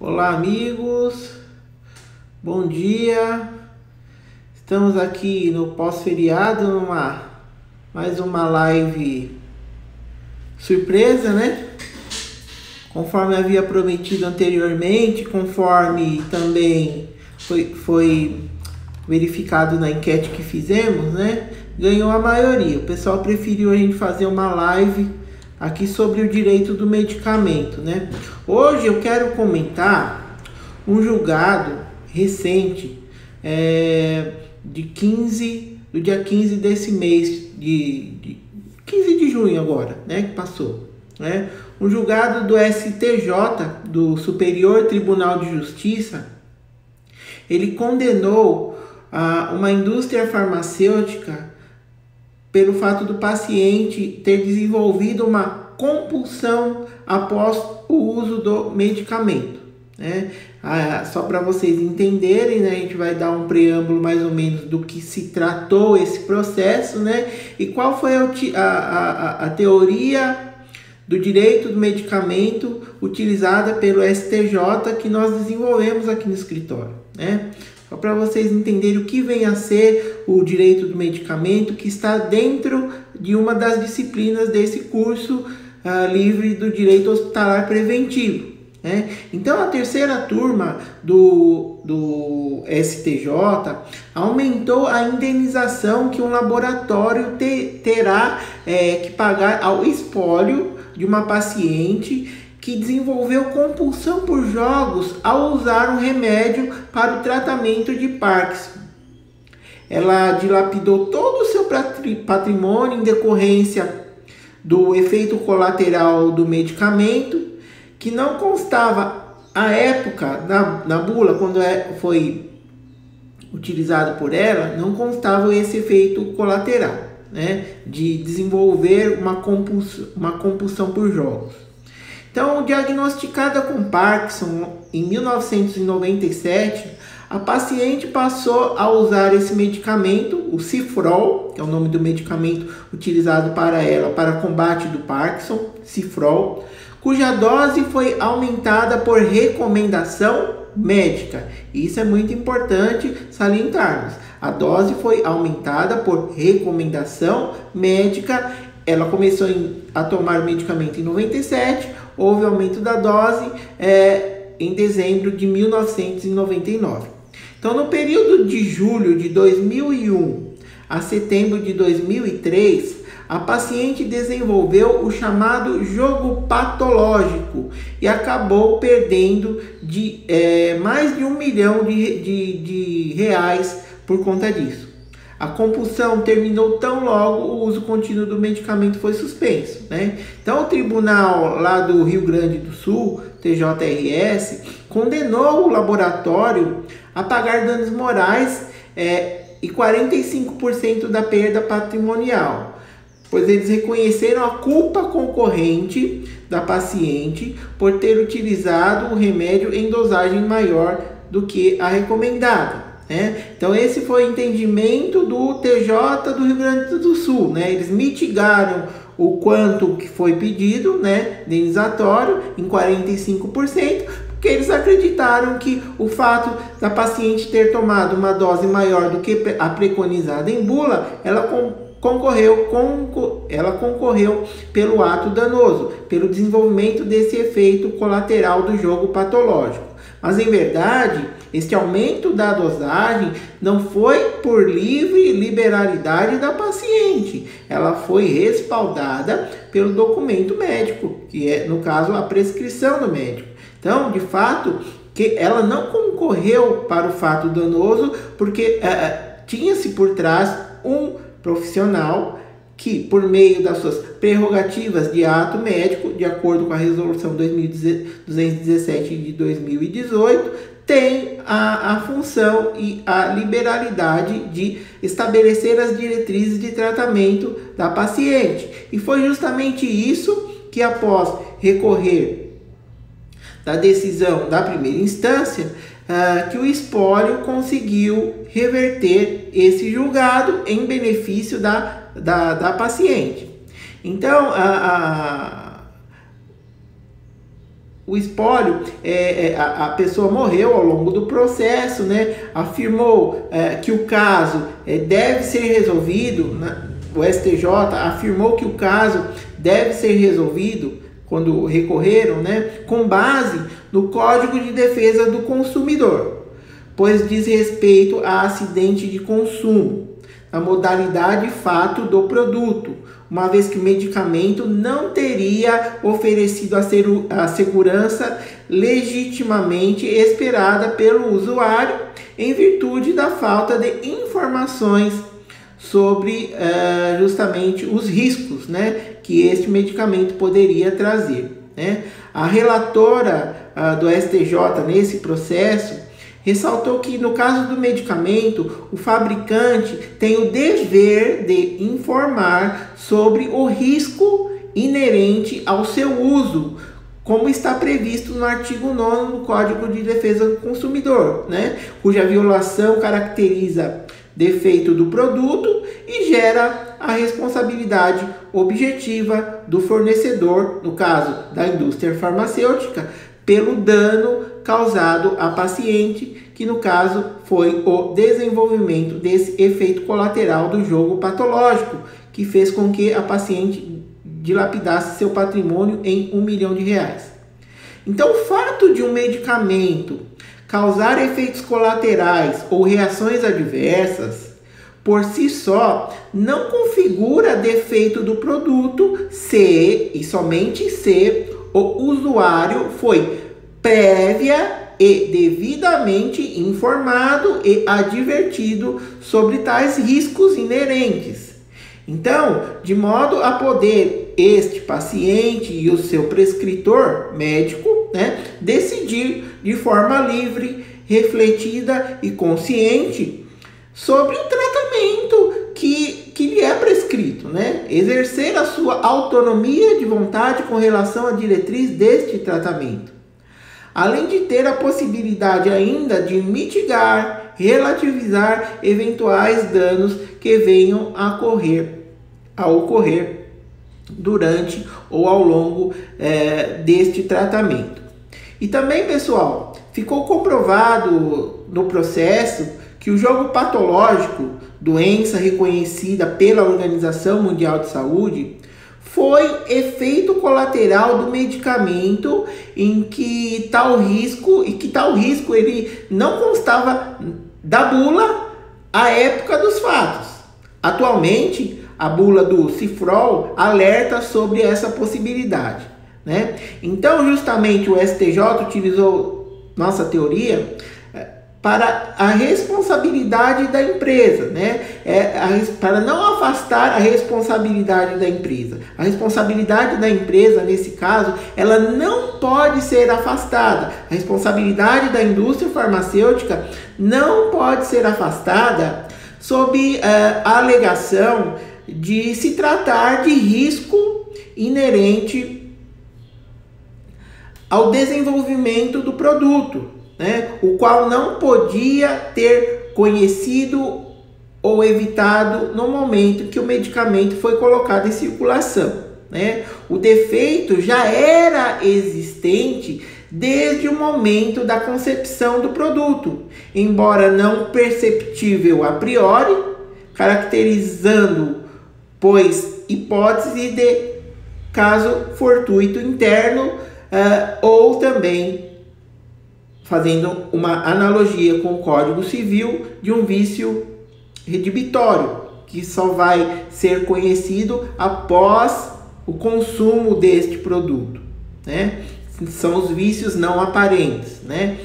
Olá, amigos, bom dia. Estamos aqui no pós-feriado, mais uma live surpresa, né? Conforme havia prometido anteriormente, conforme também foi verificado na enquete que fizemos, né? Ganhou a maioria. O pessoal preferiu a gente fazer uma live aqui sobre o direito do medicamento, né? Hoje eu quero comentar um julgado recente do dia 15 desse mês, de 15 de junho agora, né? Que passou, né? Um julgado do STJ, do Superior Tribunal de Justiça. Ele condenou uma indústria farmacêutica pelo fato do paciente ter desenvolvido uma compulsão após o uso do medicamento, né? Só para vocês entenderem, né, a gente vai dar um preâmbulo mais ou menos do que se tratou esse processo, né? E qual foi a teoria do direito do medicamento utilizada pelo STJ que nós desenvolvemos aqui no escritório, né? Só para vocês entenderem o que vem a ser o direito do medicamento, que está dentro de uma das disciplinas desse curso livre do direito hospitalar preventivo, né? Então, a terceira turma do STJ aumentou a indenização que um laboratório terá que pagar ao espólio de uma paciente que desenvolveu compulsão por jogos ao usar um remédio para o tratamento de Parkinson. Ela dilapidou todo o seu patrimônio em decorrência do efeito colateral do medicamento, que não constava à época, na bula, quando foi utilizado por ela, não constava esse efeito colateral, né, de desenvolver uma compulsão por jogos. Então, diagnosticada com Parkinson em 1997, a paciente passou a usar esse medicamento, o Cifrol, que é o nome do medicamento utilizado para ela para combate do Parkinson, Cifrol, cuja dose foi aumentada por recomendação médica. Isso é muito importante salientarmos. A dose foi aumentada por recomendação médica. Ela começou a tomar o medicamento em 97, houve aumento da dose em dezembro de 1999. Então, no período de julho de 2001 a setembro de 2003, a paciente desenvolveu o chamado jogo patológico e acabou perdendo mais de R$1 milhão de reais por conta disso. A compulsão terminou tão logo o uso contínuo do medicamento foi suspenso, né? Então, o tribunal lá do Rio Grande do Sul, TJRS, condenou o laboratório a pagar danos morais e 45% da perda patrimonial, pois eles reconheceram a culpa concorrente da paciente por ter utilizado o remédio em dosagem maior do que a recomendada, né? Então, esse foi o entendimento do TJ do Rio Grande do Sul, né? Eles mitigaram o quanto que foi pedido, né, indenizatório, em 45%, porque eles acreditaram que o fato da paciente ter tomado uma dose maior do que a preconizada em bula, ela concorreu pelo ato danoso, pelo desenvolvimento desse efeito colateral do jogo patológico. Mas, em verdade, este aumento da dosagem não foi por livre liberalidade da paciente. Ela foi respaldada pelo documento médico, que é, no caso, a prescrição do médico. Então, de fato, que ela não concorreu para o fato danoso, porque tinha-se por trás um profissional que, por meio das suas prerrogativas de ato médico, de acordo com a resolução 2217 de 2018, tem a função e a liberalidade de estabelecer as diretrizes de tratamento da paciente. E foi justamente isso que, após recorrer da decisão da primeira instância, que o espólio conseguiu reverter esse julgado em benefício da paciente. Então, o espólio, a pessoa morreu ao longo do processo, né? Afirmou que o caso deve ser resolvido, né? O STJ afirmou que o caso deve ser resolvido quando recorreram, né? Com base no Código de Defesa do Consumidor, pois diz respeito a acidente de consumo, a modalidade e fato do produto, uma vez que o medicamento não teria oferecido a segurança legitimamente esperada pelo usuário em virtude da falta de informações sobre justamente os riscos, né, que este medicamento poderia trazer, né? A relatora do STJ nesse processo ressaltou que, no caso do medicamento, o fabricante tem o dever de informar sobre o risco inerente ao seu uso, como está previsto no artigo 9º do Código de Defesa do Consumidor, né? Cuja violação caracteriza defeito do produto e gera a responsabilidade objetiva do fornecedor, no caso da indústria farmacêutica, pelo dano causado a paciente, que no caso foi o desenvolvimento desse efeito colateral do jogo patológico, que fez com que a paciente dilapidasse seu patrimônio em R$1 milhão. Então, o fato de um medicamento causar efeitos colaterais ou reações adversas, por si só, não configura defeito do produto se e somente se o usuário foi prévia e devidamente informado e advertido sobre tais riscos inerentes. Então, de modo a poder este paciente e o seu prescritor médico, né, decidir de forma livre, refletida e consciente sobre o tratamento que lhe é prescrito, né? Exercer a sua autonomia de vontade com relação à diretriz deste tratamento, além de ter a possibilidade ainda de mitigar, relativizar eventuais danos que venham a ocorrer durante ou ao longo deste tratamento. E também, pessoal, ficou comprovado no processo que o jogo patológico, doença reconhecida pela Organização Mundial de Saúde, foi efeito colateral do medicamento em que tal risco ele não constava da bula à época dos fatos. Atualmente, a bula do Cifrol alerta sobre essa possibilidade, né? Então, justamente o STJ utilizou nossa teoria para a responsabilidade da empresa, né? Para não afastar a responsabilidade da empresa. A responsabilidade da empresa, nesse caso, ela não pode ser afastada. A responsabilidade da indústria farmacêutica não pode ser afastada sob a alegação de se tratar de risco inerente ao desenvolvimento do produto, né, o qual não podia ter conhecido ou evitado no momento que o medicamento foi colocado em circulação, né? O defeito já era existente desde o momento da concepção do produto, embora não perceptível a priori, caracterizando, pois, hipótese de caso fortuito interno ou também fazendo uma analogia com o Código Civil de um vício redibitório, que só vai ser conhecido após o consumo deste produto, né? São os vícios não aparentes, né?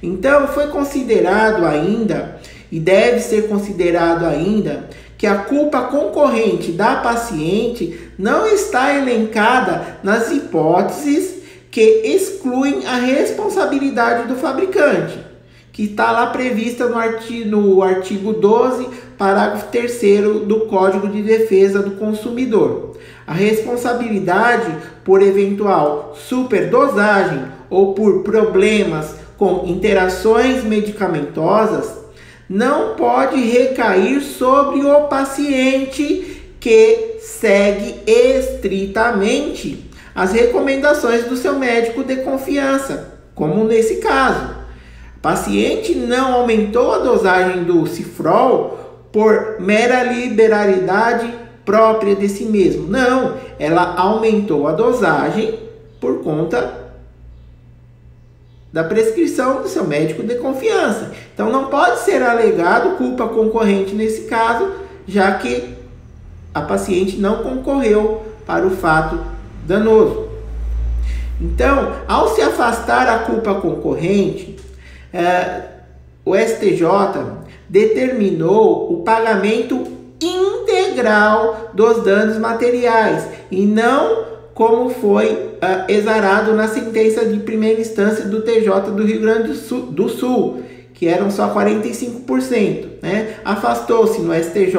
Então, foi considerado ainda, e deve ser considerado ainda, que a culpa concorrente da paciente não está elencada nas hipóteses que excluem a responsabilidade do fabricante, que está lá prevista no artigo 12, parágrafo 3º do Código de Defesa do Consumidor. A responsabilidade por eventual superdosagem ou por problemas com interações medicamentosas não pode recair sobre o paciente, que segue estritamente as recomendações do seu médico de confiança, como nesse caso. O paciente não aumentou a dosagem do Cifrol por mera liberalidade própria de si mesmo. Não, ela aumentou a dosagem por conta da prescrição do seu médico de confiança. Então não pode ser alegado culpa concorrente nesse caso, já que a paciente não concorreu para o fato danoso. Então, ao se afastar a culpa concorrente, o STJ determinou o pagamento integral dos danos materiais e não como foi exarado na sentença de primeira instância do TJ do Rio Grande do Sul, que eram só 45%. Né? Afastou-se no STJ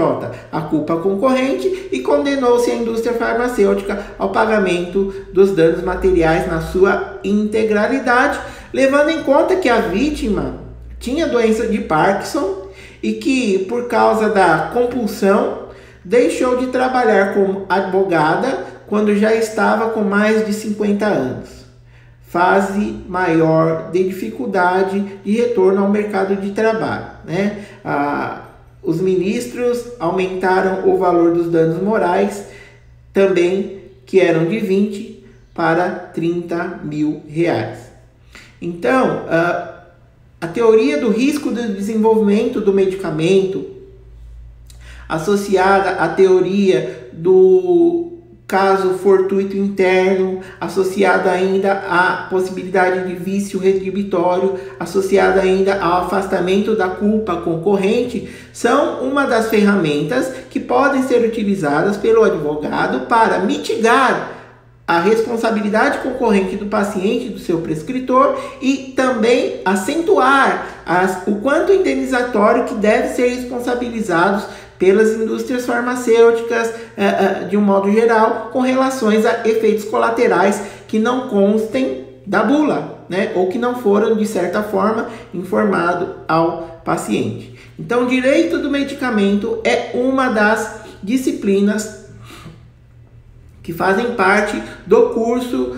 a culpa concorrente e condenou-se a indústria farmacêutica ao pagamento dos danos materiais na sua integralidade, levando em conta que a vítima tinha doença de Parkinson e que, por causa da compulsão, deixou de trabalhar como advogada quando já estava com mais de 50 anos. Fase maior de dificuldade de retorno ao mercado de trabalho. Né? Os ministros aumentaram o valor dos danos morais, também, que eram de 20 para 30 mil reais. Então, a teoria do risco do desenvolvimento do medicamento, associada à teoria do caso fortuito interno, associada ainda à possibilidade de vício redibitório, associada ainda ao afastamento da culpa concorrente, são uma das ferramentas que podem ser utilizadas pelo advogado para mitigar a responsabilidade concorrente do paciente e do seu prescritor e também acentuar o quanto indenizatório que deve ser responsabilizados pelas indústrias farmacêuticas de um modo geral, com relações a efeitos colaterais que não constem da bula, né? Ou que não foram, de certa forma, informados ao paciente. Então, o direito do medicamento é uma das disciplinas que fazem parte do curso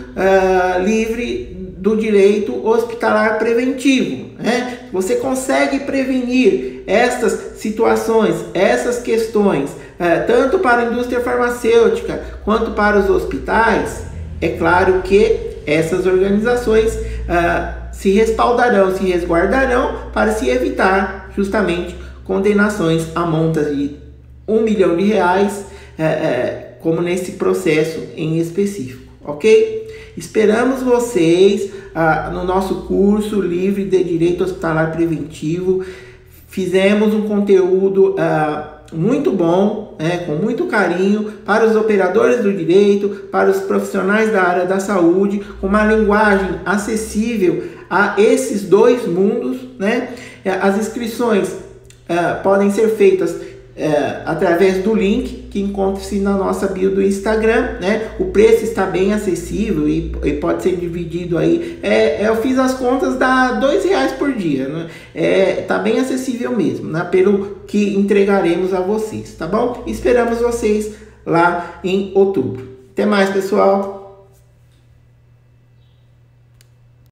livre do direito hospitalar preventivo. Né? Você consegue prevenir essas situações, essas questões, tanto para a indústria farmacêutica quanto para os hospitais. É claro que essas organizações se respaldarão, se resguardarão para se evitar justamente condenações a montas de R$1 milhão, como nesse processo em específico, ok? Esperamos vocês no nosso curso livre de Direito Hospitalar Preventivo. Fizemos um conteúdo muito bom, com muito carinho, para os operadores do direito, para os profissionais da área da saúde, com uma linguagem acessível a esses dois mundos. Né? As inscrições podem ser feitas através do link que encontra-se na nossa bio do Instagram, né? O preço está bem acessível e pode ser dividido aí. Eu fiz as contas, dá R$2 por dia, né? Tá bem acessível mesmo, né? Pelo que entregaremos a vocês, tá bom? Esperamos vocês lá em outubro. Até mais, pessoal!